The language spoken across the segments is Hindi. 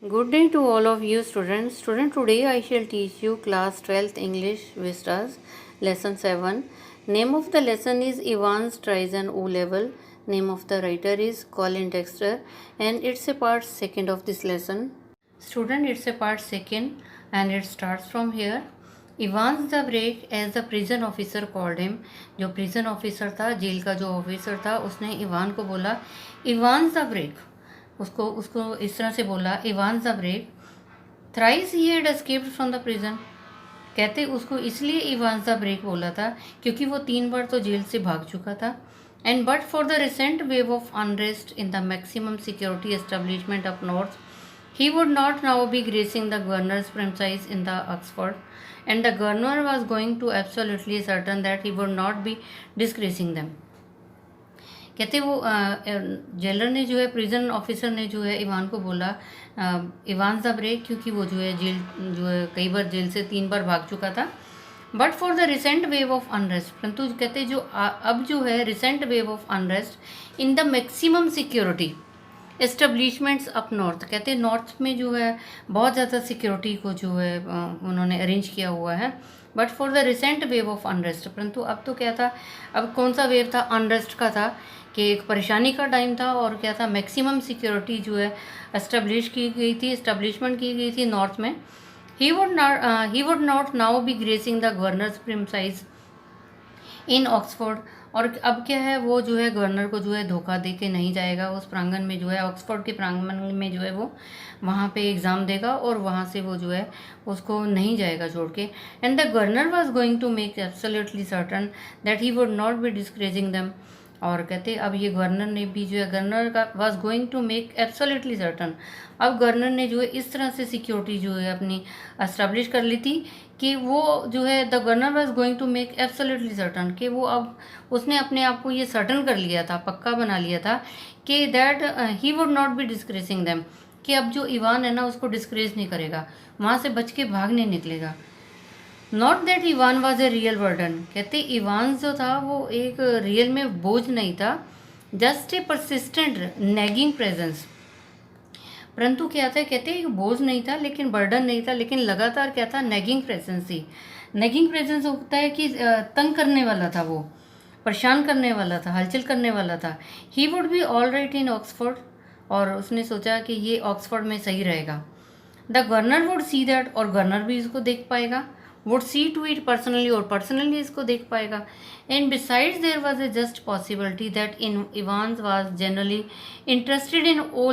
Good day to all of you students. Today I shall teach you class 12th English Vistas lesson 7. Name of the lesson is Ivan's Tries an O level. Name of the writer is Colin Dexter and it's a part second of this lesson. Student, it's a part second and it starts from here. Ivan's the break as the prison officer called him. जो prison officer था, जेल का जो officer था, उसने इवान को बोला Ivan's the break. उसको उसको इस तरह से बोला Ivan the break thrice he had escaped from the prison. कहते उसको इसलिए इवान द ब्रेक बोला था क्योंकि वो 3 बार तो जेल से भाग चुका था। And but for the recent wave of unrest in the maximum security establishment of north he would not now be gracing the governor's premises in the Oxford, and the governor was going to absolutely certain that he would not be disgracing them. कहते वो जेलर ने जो है प्रिजन ऑफिसर ने जो है इवान को बोला इवान द ब्रेक क्योंकि वो जो है जेल जो है कई बार जेल से 3 बार भाग चुका था। But for the recent wave of unrest, परंतु कहते जो अब जो है recent wave of unrest in the maximum security establishments up north, कहते नॉर्थ में जो है बहुत ज़्यादा सिक्योरिटी को जो है उन्होंने अरेंज किया हुआ है। But for the recent wave of unrest, परंतु अब तो क्या था, अब कौन सा वेव था, अनरेस्ट का था कि एक परेशानी का टाइम था और क्या था मैक्सिमम सिक्योरिटी जो है एस्टेब्लिश की गई थी, एस्टेब्लिशमेंट की गई थी नॉर्थ में। He would not now be gracing the governor's premises in Oxford, और अब क्या है वो जो है गवर्नर को जो है धोखा दे के नहीं जाएगा उस प्रांगण में जो है ऑक्सफोर्ड के प्रांगण में जो है वो वहाँ पे एग्ज़ाम देगा और वहाँ से वो जो है उसको नहीं जाएगा छोड़ के। And the governor was going to make absolutely certain that he would not be discouraging them, और कहते अब ये गवर्नर ने भी जो है गवर्नर का was going to make absolutely certain, अब गवर्नर ने जो है इस तरह से सिक्योरिटी जो है अपनी एस्टेब्लिश कर ली थी कि वो जो है the governor was going to make absolutely certain कि वो अब उसने अपने आप को ये सर्टन कर लिया था, पक्का बना लिया था कि that he would not be discouraging them, कि अब जो इवान है ना उसको डिस्करेज नहीं करेगा, वहाँ से बच के भाग नहीं निकलेगा। Not that Ivan was a real burden, कहते इवान जो था वो एक रियल में बोझ नहीं था, just a persistent nagging presence, परंतु क्या था, कहते एक बोझ नहीं था लेकिन बर्डन नहीं था, लेकिन लगातार क्या था नैगिंग प्रेजेंस थी। नैगिंग प्रेजेंस होता है कि तंग करने वाला था, वो परेशान करने वाला था, हलचल करने वाला था। He would be all right in Oxford, और उसने सोचा कि ये ऑक्सफोर्ड में सही रहेगा। The governor would see that, और गवर्नर भी इसको देख पाएगा, would see to it personally, और पर्सनली इसको देख पाएगा। And besides there was a just possibility that in Evans was generally interested in O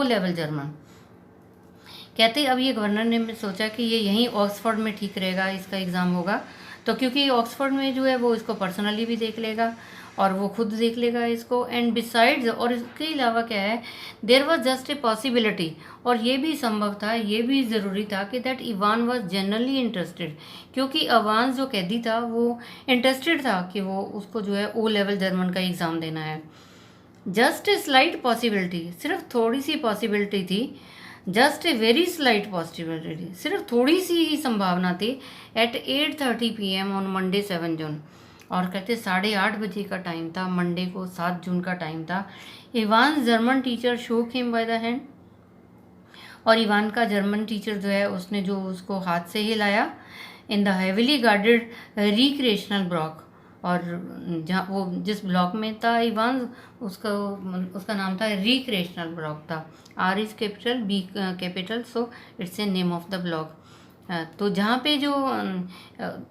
level German, कहते अब ये गवर्नर ने सोचा कि ये यहीं ऑक्सफोर्ड में ठीक रहेगा, इसका एग्ज़ाम होगा तो, क्योंकि ऑक्सफोर्ड में जो है वो इसको पर्सनली भी देख लेगा और वो खुद देख लेगा इसको। एंड बिसाइड्स, और इसके अलावा क्या है, there was just a possibility, और ये भी संभव था, ये भी ज़रूरी था कि that Ivan was generally interested, क्योंकि इवान जो कैदी था वो इंटरेस्टेड था कि वो उसको जो है ओ लेवल जर्मन का एग्ज़ाम देना है। जस्ट ए स्लाइट पॉसिबिलिटी, सिर्फ थोड़ी सी पॉसिबिलिटी थी, just a very slight possibility, सिर्फ थोड़ी सी ही संभावना थी। एट 8:30 PM ऑन मंडे 7 जून, और कहते 8:30 बजे का टाइम था, मंडे को 7 जून का टाइम था। इवान जर्मन टीचर शोक हिम बाय द हैंड, और इवान का जर्मन टीचर जो है उसने जो उसको हाथ से हिलाया in the heavily guarded recreational block, और जहाँ वो जिस ब्लॉक में था इवान उसका नाम था रिक्रिएशनल ब्लॉक था, R is capital B capital, so it's a name of the block. तो जहाँ पे जो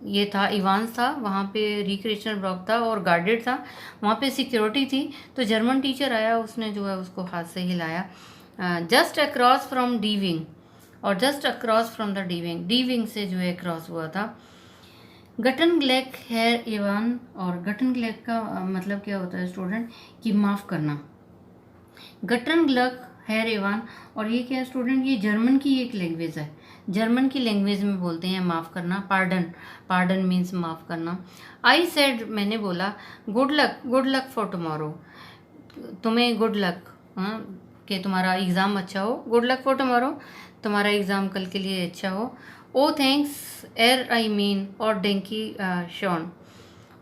ये था इवान्स था वहाँ पे रिक्रिएशनल ब्लॉक था और गार्डेड था, वहाँ पे सिक्योरिटी थी। तो जर्मन टीचर आया, उसने जो है उसको हाथ से हिलाया just across from D wing, और just across from the D wing से जो है क्रॉस हुआ था। गटन ग्लेक हेयर इवान, और गटन ग्लेक का मतलब क्या होता है स्टूडेंट कि माफ़ करना, गटन ग्लक हेयर इवान, और ये क्या है स्टूडेंट, ये जर्मन की एक लैंग्वेज है, जर्मन की लैंग्वेज में बोलते हैं माफ़ करना, पार्डन मीन्स माफ़ करना। आई सेड, मैंने बोला, गुड लक फॉर टुमारो, तुम्हें गुड लक, हाँ कि तुम्हारा एग्ज़ाम अच्छा हो, गुड लक फॉर टुमारो, तुम्हारा एग्ज़ाम कल के लिए अच्छा हो। ओ थैंक्स एर आई मीन, और डेंकी शॉन,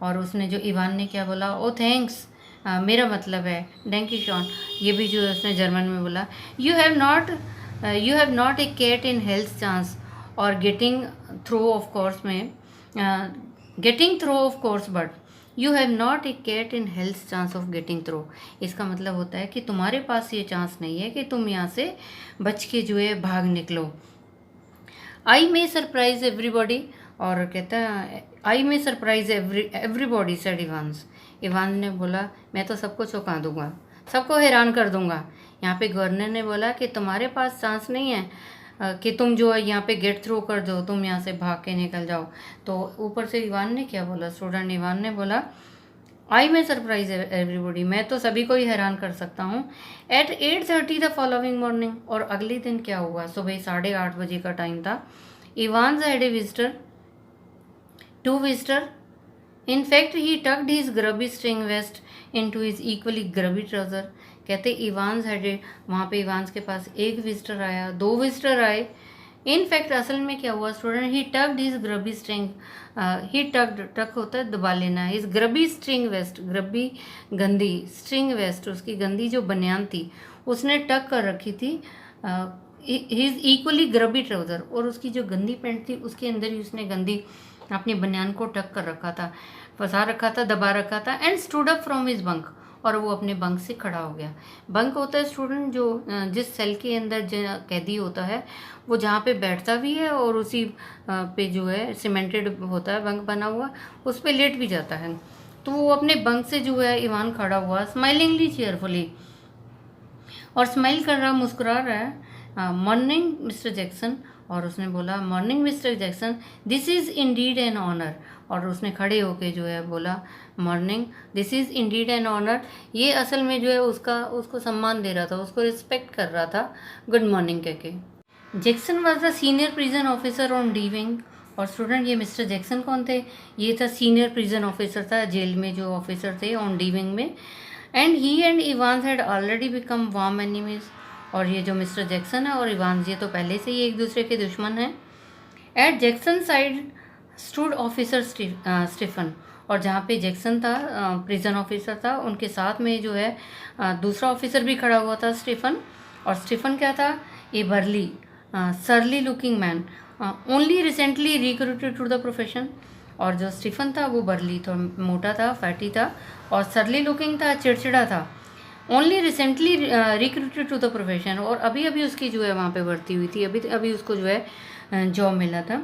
और उसने जो इवान ने क्या बोला, ओ थैंक्स मेरा मतलब है डेंकी शॉन, ये भी जो उसने जर्मन में बोला। You have not you have not a cat in hell's chance और गेटिंग थ्रू ऑफ कोर्स में getting through of course but you have not a cat in hell's chance of getting through. इसका मतलब होता है कि तुम्हारे पास ये चांस नहीं है कि तुम यहाँ से बच के जो है भाग निकलो। आई मे सरप्राइज एवरीबॉडी, और कहता है I may surprise everybody said Evans. Evans ने बोला मैं तो सबको चौंका दूंगा, सबको हैरान कर दूंगा। यहाँ पे गवर्नर ने बोला कि तुम्हारे पास चांस नहीं है कि तुम जो है यहाँ पे गेट थ्रू कर दो, तुम यहाँ से भाग के निकल जाओ। तो ऊपर से इवान ने क्या बोला, स्टूडेंट इवान ने बोला आई मे सरप्राइज एवरीबॉडी, मैं तो सभी को ही हैरान कर सकता हूँ। एट 8:30 द फॉलोइंग मॉर्निंग, और अगले दिन क्या हुआ, सुबह 8:30 बजे का टाइम था। Ivan had a visitor, two visitor. In fact, he tucked his grubby string vest into his equally grubby trouser. कहते इवान्स हैड, वहाँ पे इवान्स के पास एक विजिटर आया, दो विजिटर आए। इन फैक्ट असल में क्या हुआ स्टूडेंट, ही टक्ड हिज ग्रबी स्ट्रिंग, ही टक्ड, टक होता है दबा लेना, हिज ग्रबी स्ट्रिंग वेस्ट, ग्रबी गंदी, स्ट्रिंग वेस्ट उसकी गंदी जो बनियान थी उसने टक कर रखी थी, हिज इक्वली ग्रबी ट्राउज़र, और उसकी जो गंदी पैंट थी उसके अंदर ही उसने गंदी अपनी बनियान को टक कर रखा था, फंसा रखा था, दबा रखा था। And stood up from his bunk, और वो अपने बंक से खड़ा हो गया। बंक होता है स्टूडेंट जो जिस सेल के अंदर जो कैदी होता है वो जहाँ पे बैठता भी है और उसी पे जो है सीमेंटेड होता है बंक बना हुआ, उस पे लेट भी जाता है। तो वो अपने बंक से जो है इवान खड़ा हुआ स्माइलिंगली चेयरफुली, और स्माइल कर रहा, मुस्कुरा रहा है। मॉर्निंग मिस्टर जैक्सन, और उसने बोला morning Mister Jackson, this is indeed an honour, और उसने खड़े होके जो है बोला morning, this is indeed an honour. ये असल में जो है उसको सम्मान दे रहा था, उसको रिस्पेक्ट कर रहा था गुड मॉर्निंग कह के। Jackson was the senior prison officer on D wing, और स्टूडेंट ये मिस्टर जैक्सन कौन थे, ये था सीनियर प्रिजन ऑफिसर था, जेल में जो ऑफिसर थे ऑन डी विंग में। And he and Evans had already become warm enemies, और ये जो मिस्टर जैक्सन है और इवान्स ये तो पहले से ही एक दूसरे के दुश्मन हैं। At Jackson side stood officer Stephen, और जहाँ पे जैक्सन था प्रिजन ऑफिसर था, उनके साथ में जो है दूसरा ऑफिसर भी खड़ा हुआ था स्टीफन। और स्टीफन क्या था, a burly surly looking man only recently recruited to the profession. और जो स्टीफन था वो बर्ली था, मोटा था, फैटी था, और सरली लुकिंग था, चिड़चिड़ा था। Only recently recruited to the profession, और अभी अभी उसकी जो है वहाँ पे भर्ती हुई थी, अभी अभी उसको जो है जॉब मिला था।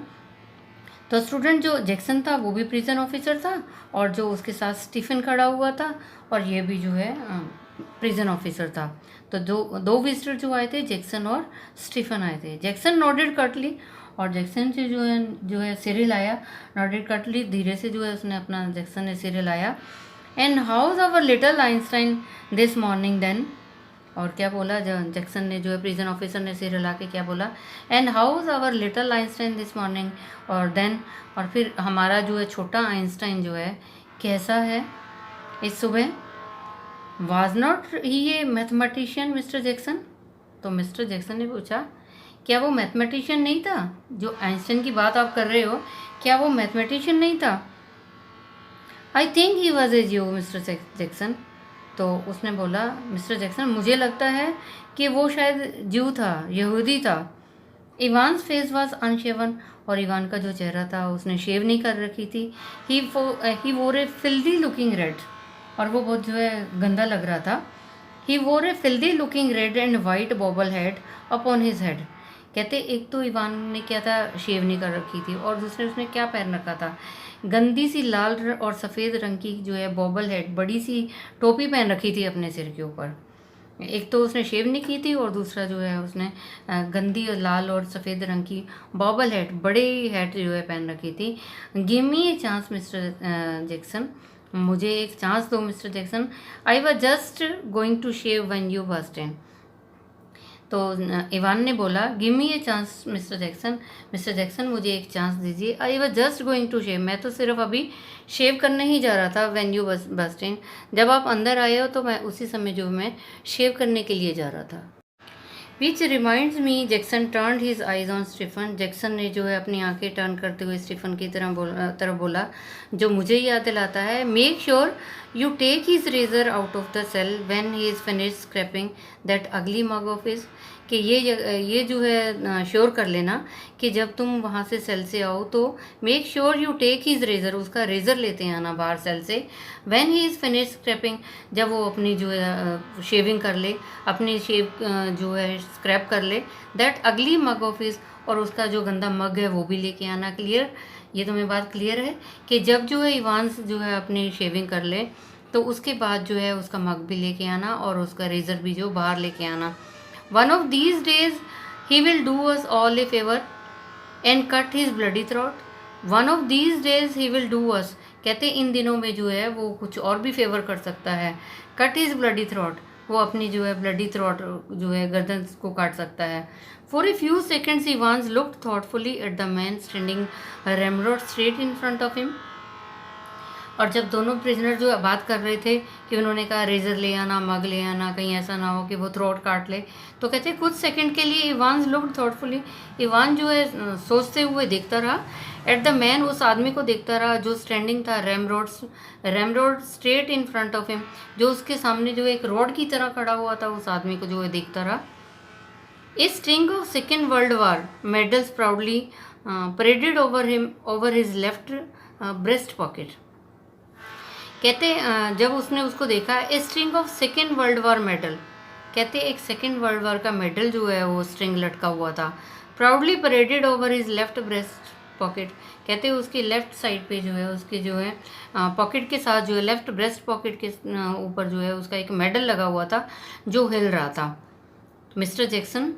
तो स्टूडेंट जो जैक्सन था वो भी प्रिजन ऑफिसर था, और जो उसके साथ स्टीफन खड़ा हुआ था और ये भी जो है प्रिजन ऑफिसर था। तो दो विजिटर जो आए थे जैक्सन और स्टीफन आए थे। जैक्सन नॉडेड कटली, और जैक्सन से जो है सिर हिलाया, नॉडेड कटली, धीरे से जो है उसने अपना जैक्सन ने सिर हिलाया। And how's our little Einstein this morning then, और क्या बोला जैक्सन ने जो है प्रिजन ऑफिसर ने सिर हिला के क्या बोला, and how's our little Einstein this morning, और देन, और फिर हमारा जो है छोटा आइंस्टाइन जो है कैसा है इस सुबह। Was not he A mathematician mister Jackson, तो मिस्टर जैक्सन ने पूछा क्या वो मैथमेटिशियन नहीं था, जो आइंस्टाइन की बात आप कर रहे हो क्या वो मैथमेटिशियन नहीं था। I think he was as you Mister Jackson, तो उसने बोला मिस्टर जैक्सन मुझे लगता है कि वो शायद ज्यू था, यहूदी था। इवान्स फेस वॉज अनशेवन, और इवान का जो चेहरा था उसने शेव नहीं कर रखी थी। ही wore a filthy looking red, और वो बहुत जो है गंदा लग रहा था। He wore a filthy looking red and white bobble head upon his head. कहते एक तो इवान ने क्या था, शेव नहीं कर रखी थी, और दूसरे उसने क्या पहन रखा था, गंदी सी लाल और सफ़ेद रंग की जो है बॉबल हेड, बड़ी सी टोपी पहन रखी थी अपने सिर के ऊपर। एक तो उसने शेव नहीं की थी, और दूसरा जो है उसने गंदी और लाल और सफ़ेद रंग की बॉबल हेड, बड़े हेड जो है पहन रखी थी। Give me a chance Mr Jackson, मुझे एक चांस दो Mr Jackson. I was just going to shave when you burst in, तो इवान ने बोला give me a chance Mr Jackson मुझे एक चांस दीजिए। I was just going to shave, मैं तो सिर्फ अभी शेव करने ही जा रहा था। व्हेन यू बस्ट इन, जब आप अंदर आए हो तो मैं उसी समय जो मैं शेव करने के लिए जा रहा था। Which reminds me, Jackson turn his eyes on Stephen, Jackson ने जो है अपनी आंखें टर्न करते हुए स्टीफन की तरफ बोला, जो मुझे याद दिलाता है, make sure you take his razor out of the cell when he is finish scraping that ugly mug of his. कि ये जो है श्योर कर लेना कि जब तुम वहाँ से सेल से आओ तो make sure you take his razor, उसका रेज़र लेते हैं आना बाहर सेल से। When he is finish scraping, जब वो अपनी जो है शेविंग कर ले, अपनी शेव जो है स्क्रैप कर ले, that ugly mug of his, और उसका जो गंदा मग है वो भी लेके आना। क्लियर? ये तुम्हें बात क्लियर है कि जब जो है इवांस जो है अपनी शेविंग कर ले तो उसके बाद जो है उसका मग भी लेके आना और उसका रेज़र भी जो बाहर लेके आना। One of these days he will do us all A favour and cut his bloody throat. One of these days he will do us, कहते इन दिनों में जो है वो कुछ और भी फेवर कर सकता है। कट हिज ब्लडी थ्रॉट, वो अपनी जो है ब्लडी थ्रॉट जो है गर्दन को काट सकता है। For a few seconds he once looked thoughtfully at the man standing ramrod straight in front of him. और जब दोनों प्रिजनर जो बात कर रहे थे कि उन्होंने कहा रेज़र ले आना, मग ले आना, कहीं ऐसा ना हो कि वो थ्रोट काट ले, तो कहते कुछ सेकंड के लिए इवान लुक्ड थॉटफुली, इवान जो है सोचते हुए देखता रहा एट द मैन, उस आदमी को देखता रहा जो स्टैंडिंग था ramrod straight in front of him, जो उसके सामने जो एक रोड की तरह खड़ा हुआ था, उस आदमी को जो है देखता रहा। A string of second world war medals proudly paraded over his left breast pocket. कहते जब उसने उसको देखा, a string of second world war medal, कहते एक सेकेंड वर्ल्ड वार का मेडल जो है वो स्ट्रिंग लटका हुआ था, proudly paraded over his left breast pocket, कहते उसकी लेफ्ट साइड पे जो है उसके जो है पॉकेट के साथ जो है लेफ्ट ब्रेस्ट पॉकेट के ऊपर जो है उसका एक मेडल लगा हुआ था जो हिल रहा था। मिस्टर जैक्सन,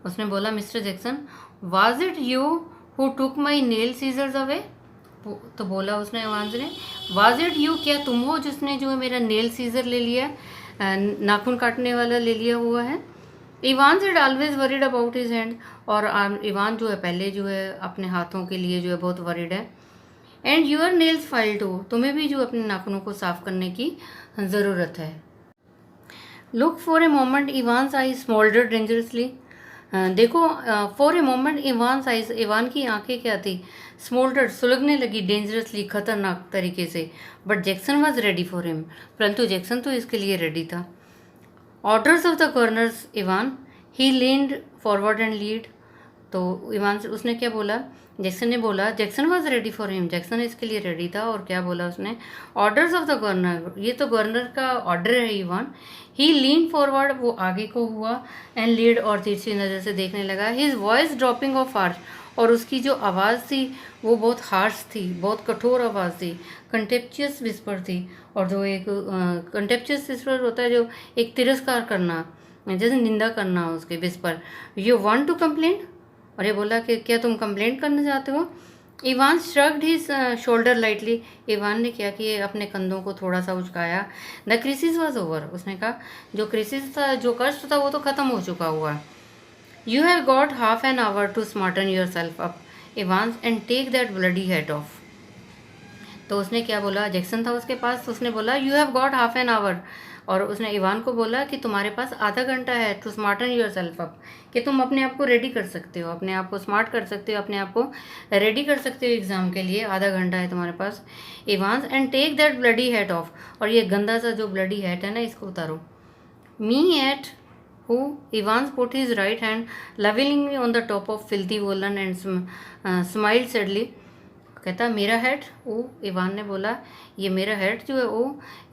उसने बोला Mister Jackson, was it you who took my nail scissors away, तो बोला उसने आवाज ने, वाज इट यू, क्या तुम हो जिसने जो है मेरा नेल सीजर ले लिया, नाखून काटने वाला ले लिया हुआ है। Ivan said always worried about his hand, और इवान जो है पहले जो है अपने हाथों के लिए जो है बहुत वरीड है। And your nails file too, तुम्हें भी जो अपने नाखूनों को साफ करने की ज़रूरत है। Look for a moment Evans eye smouldered dangerously, देखो for a moment Evans eyes, Evan की आंखें क्या थी, स्मोल्डर्ड सुलगने लगी, डेंजरसली खतरनाक तरीके से। But Jackson was ready for him, परंतु जैक्सन तो इसके लिए रेडी था। Orders of the governors Ivan, he leaned forward and lead, तो इवान से उसने क्या बोला, जैक्सन ने बोला, Jackson was ready for him, Jackson इसके लिए रेडी था, और क्या बोला उसने, ऑर्डर्स ऑफ द गवर्नर, ये तो गवर्नर का ऑर्डर है इवान। ही लीन फॉरवर्ड, वो आगे को हुआ, एंड लीड, और तीसरी नज़र से देखने लगा। His voice dropping of harsh, और उसकी जो आवाज़ थी वो बहुत हार्श थी, बहुत कठोर आवाज़ थी, कंटेप्चुअस विस्पर थी, और जो एक कंटेप्चुअस विस्पर होता है जो एक तिरस्कार करना, जैसे निंदा करना उसके, whisper. You want to complain, और ये बोला कि क्या तुम कंप्लेंट करना चाहते हो। Ivan shrugged his shoulder lightly, Ivan ने क्या किया, अपने कंधों को थोड़ा सा उचकाया। द क्रिसिस वॉज ओवर, उसने कहा जो क्रिसिस था, जो कष्ट था वो तो ख़त्म हो चुका हुआ है। You have got half an hour to smarten yourself up Evan and take that bloody head off, तो उसने क्या बोला, जैक्सन था उसके पास, तो उसने बोला you have got half an our, और उसने इवान को बोला कि तुम्हारे पास आधा घंटा है to smarten yourself up, कि तुम अपने आप को रेडी कर सकते हो, अपने आप को स्मार्ट कर सकते हो, अपने आप को रेडी कर सकते हो एग्ज़ाम के लिए, आधा घंटा है तुम्हारे पास। Evan and take that bloody head off, और ये गंदा सा जो ब्लडी हेड है ना इसको उतारो। Me at who, Ivan put his right hand lovingly on the top of filthy woollen and smiled sadly, कहता मेरा हेड ओ, इवान ने बोला ये मेरा हेड जो है ओ।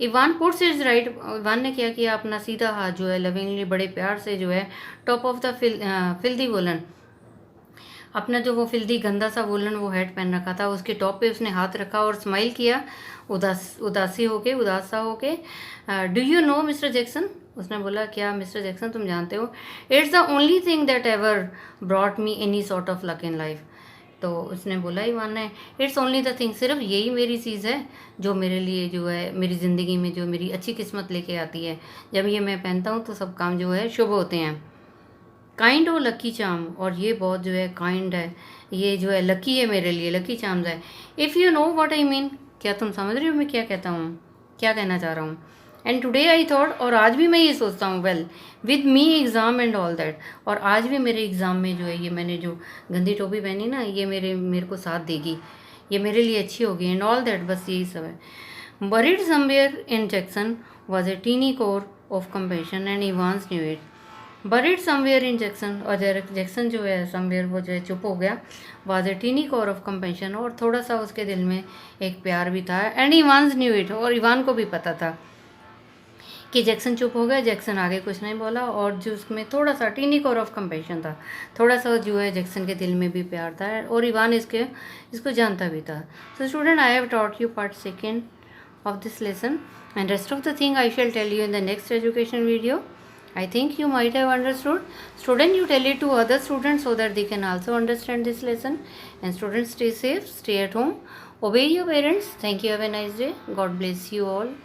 Evan puts his right, Evan ने क्या किया, अपना सीधा हाथ जो है लविंगली बड़े प्यार से जो है top of the filthy woollen, अपना जो वो फिल्दी गंदा सा वोलन वो हेड पहन रखा था उसके टॉप पे उसने हाथ रखा और स्माइल किया, उदास सा होके। Do you know mister Jackson, उसने बोला क्या मिस्टर जैक्सन तुम जानते हो, it's the only thing that ever brought me any sort of luck in life, तो उसने बोला इवान ने, इट्स ओनली द थिंग, सिर्फ यही मेरी चीज़ है जो मेरे लिए जो है मेरी ज़िंदगी में जो मेरी अच्छी किस्मत लेके आती है, जब ये मैं पहनता हूँ तो सब काम जो है शुभ होते हैं। काइंड और लकी चार्म, और ये बहुत जो है काइंड है, ये जो है लकी है मेरे लिए, लकी चार्म्स है। If you know what I mean, क्या तुम समझ रही हो मैं क्या कहता हूँ, क्या कहना चाह रहा हूँ। एंड टुडे आई थॉट, और आज भी मैं ये सोचता हूँ, well with me exam and all that, और आज भी मेरे एग्ज़ाम में जो है ये मैंने जो गंदी टोपी पहनी ना ये मेरे को साथ देगी, ये मेरे लिए अच्छी होगी एंड ऑल दैट, बस यही सब है। Buried somewhere in Jackson was a tiny core of compassion and Evans knew it, buried somewhere in Jackson, और जैक्सन जो है समवेयर वो जो है चुप हो गया। Was a tiny core of compassion, और थोड़ा सा उसके दिल में एक प्यार भी था। एंड इवान्स न्यू इट, और इवान को भी पता था कि जैक्सन चुप हो गया। जैक्सन आगे कुछ नहीं बोला, और जो उसमें थोड़ा सा टीनी कोर ऑफ कंपेंशन था, थोड़ा सा जो है जैक्सन के दिल में भी प्यार था, और इवान इसको जानता भी था। So student, I have taught you part second of this lesson, and rest of the thing I shall tell you in the next education video. I think you might have understood. Student, you tell it to other students so that they can also understand this lesson. And students, stay safe, stay at home, obey your parents. Thank you. Have a nice day. God bless you all.